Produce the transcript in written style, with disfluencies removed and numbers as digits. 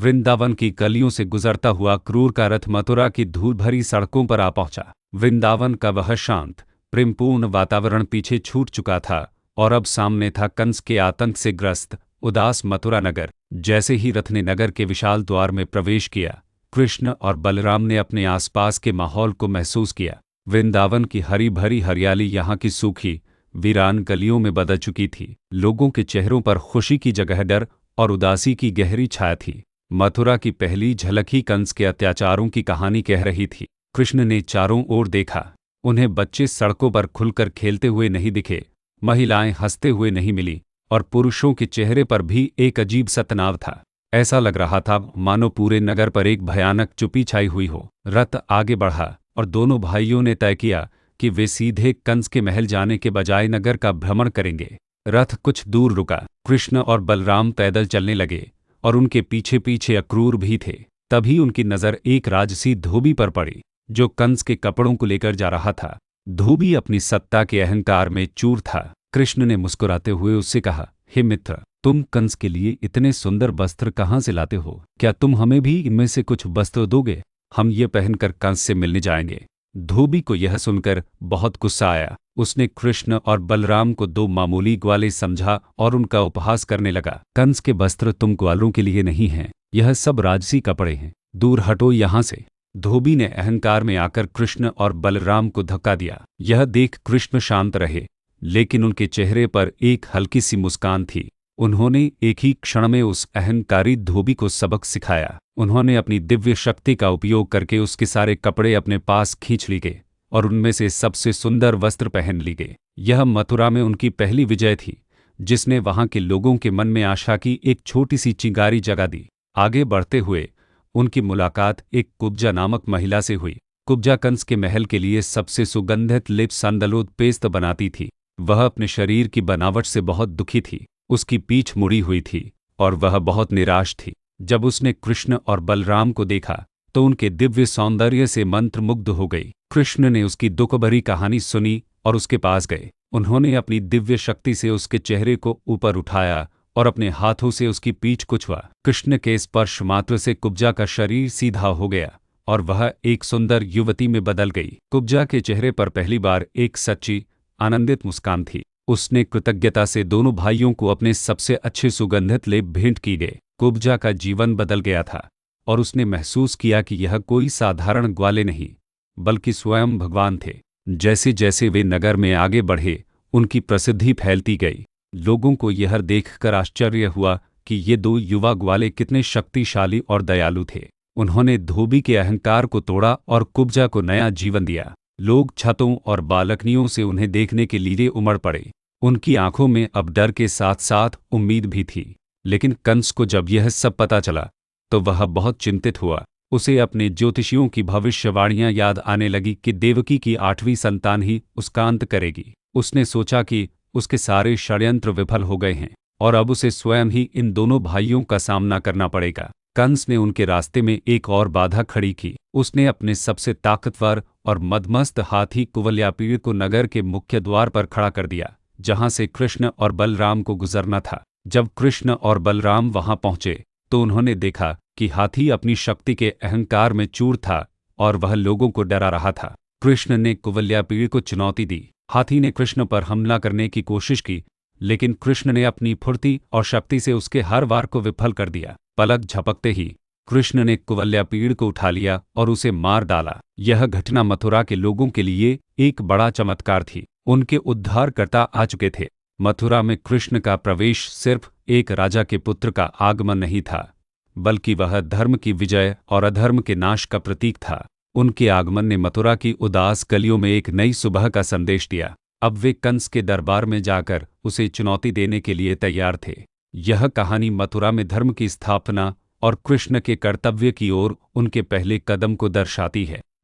वृंदावन की गलियों से गुजरता हुआ क्रूर का रथ मथुरा की धूल भरी सड़कों पर आ पहुंचा। वृंदावन का वह शांत प्रेमपूर्ण वातावरण पीछे छूट चुका था और अब सामने था कंस के आतंक से ग्रस्त उदास मथुरा नगर। जैसे ही रथ ने नगर के विशाल द्वार में प्रवेश किया, कृष्ण और बलराम ने अपने आसपास के माहौल को महसूस किया। वृंदावन की हरी भरी हरियाली यहाँ की सूखी वीरान गलियों में बदल चुकी थी। लोगों के चेहरों पर खुशी की जगह डर और उदासी की गहरी छाया थी। मथुरा की पहली झलक ही कंस के अत्याचारों की कहानी कह रही थी। कृष्ण ने चारों ओर देखा। उन्हें बच्चे सड़कों पर खुलकर खेलते हुए नहीं दिखे, महिलाएं हंसते हुए नहीं मिली और पुरुषों के चेहरे पर भी एक अजीब सा तनाव था। ऐसा लग रहा था मानो पूरे नगर पर एक भयानक चुप्पी छाई हुई हो। रथ आगे बढ़ा और दोनों भाइयों ने तय किया कि वे सीधे कंस के महल जाने के बजाय नगर का भ्रमण करेंगे। रथ कुछ दूर रुका। कृष्ण और बलराम पैदल चलने लगे और उनके पीछे पीछे अक्रूर भी थे। तभी उनकी नज़र एक राजसी धोबी पर पड़ी जो कंस के कपड़ों को लेकर जा रहा था। धोबी अपनी सत्ता के अहंकार में चूर था। कृष्ण ने मुस्कुराते हुए उससे कहा, हे मित्र, तुम कंस के लिए इतने सुंदर वस्त्र कहाँ से लाते हो? क्या तुम हमें भी इनमें से कुछ वस्त्र दोगे? हम ये पहनकर कंस से मिलने जाएंगे। धोबी को यह सुनकर बहुत गुस्सा आया। उसने कृष्ण और बलराम को दो मामूली ग्वाले समझा और उनका उपहास करने लगा। कंस के वस्त्र तुम ग्वालों के लिए नहीं हैं, यह सब राजसी कपड़े हैं, दूर हटो यहाँ से। धोबी ने अहंकार में आकर कृष्ण और बलराम को धक्का दिया। यह देख कृष्ण शांत रहे, लेकिन उनके चेहरे पर एक हल्की सी मुस्कान थी। उन्होंने एक ही क्षण में उस अहंकारी धोबी को सबक सिखाया। उन्होंने अपनी दिव्य शक्ति का उपयोग करके उसके सारे कपड़े अपने पास खींच ली गए और उनमें से सबसे सुंदर वस्त्र पहन ली गए। यह मथुरा में उनकी पहली विजय थी, जिसने वहां के लोगों के मन में आशा की एक छोटी सी चिंगारी जगा दी। आगे बढ़ते हुए उनकी मुलाकात एक कुब्जा नामक महिला से हुई। कुब्जा कंस के महल के लिए सबसे सुगंधित लिप सैंडलवुड पेस्ट बनाती थी। वह अपने शरीर की बनावट से बहुत दुखी थी। उसकी पीठ मुड़ी हुई थी और वह बहुत निराश थी। जब उसने कृष्ण और बलराम को देखा तो उनके दिव्य सौंदर्य से मंत्रमुग्ध हो गई। कृष्ण ने उसकी दुख भरी कहानी सुनी और उसके पास गए। उन्होंने अपनी दिव्य शक्ति से उसके चेहरे को ऊपर उठाया और अपने हाथों से उसकी पीठ को छुआ। कृष्ण के स्पर्श मात्र से कुब्जा का शरीर सीधा हो गया और वह एक सुंदर युवती में बदल गई। कुब्जा के चेहरे पर पहली बार एक सच्ची आनंदित मुस्कान थी। उसने कृतज्ञता से दोनों भाइयों को अपने सबसे अच्छे सुगंधित लेप भेंट की गए। कुब्जा का जीवन बदल गया था और उसने महसूस किया कि यह कोई साधारण ग्वाले नहीं, बल्कि स्वयं भगवान थे। जैसे जैसे वे नगर में आगे बढ़े, उनकी प्रसिद्धि फैलती गई। लोगों को यह देखकर आश्चर्य हुआ कि ये दो युवा ग्वाले कितने शक्तिशाली और दयालु थे। उन्होंने धोबी के अहंकार को तोड़ा और कुब्जा को नया जीवन दिया। लोग छतों और बालकनियों से उन्हें देखने के लिए उमड़ पड़े। उनकी आंखों में अब डर के साथ साथ उम्मीद भी थी। लेकिन कंस को जब यह सब पता चला तो वह बहुत चिंतित हुआ। उसे अपने ज्योतिषियों की भविष्यवाणियां याद आने लगी कि देवकी की 8वीं संतान ही उसका अंत करेगी। उसने सोचा कि उसके सारे षड्यंत्र विफल हो गए हैं और अब उसे स्वयं ही इन दोनों भाइयों का सामना करना पड़ेगा। कंस ने उनके रास्ते में एक और बाधा खड़ी की। उसने अपने सबसे ताकतवर और मदमस्त हाथी कुवलयापीड़ को नगर के मुख्य द्वार पर खड़ा कर दिया, जहां से कृष्ण और बलराम को गुजरना था। जब कृष्ण और बलराम वहां पहुंचे तो उन्होंने देखा कि हाथी अपनी शक्ति के अहंकार में चूर था और वह लोगों को डरा रहा था। कृष्ण ने कुवलयापीड़ को चुनौती दी। हाथी ने कृष्ण पर हमला करने की कोशिश की, लेकिन कृष्ण ने अपनी फुर्ती और शक्ति से उसके हर वार को विफल कर दिया। पलक झपकते ही कृष्ण ने कुवलयापीड़ को उठा लिया और उसे मार डाला। यह घटना मथुरा के लोगों के लिए एक बड़ा चमत्कार थी। उनके उद्धारकर्ता आ चुके थे। मथुरा में कृष्ण का प्रवेश सिर्फ एक राजा के पुत्र का आगमन नहीं था, बल्कि वह धर्म की विजय और अधर्म के नाश का प्रतीक था। उनके आगमन ने मथुरा की उदास गलियों में एक नई सुबह का संदेश दिया। अब वे कंस के दरबार में जाकर उसे चुनौती देने के लिए तैयार थे। यह कहानी मथुरा में धर्म की स्थापना और कृष्ण के कर्तव्य की ओर उनके पहले कदम को दर्शाती है।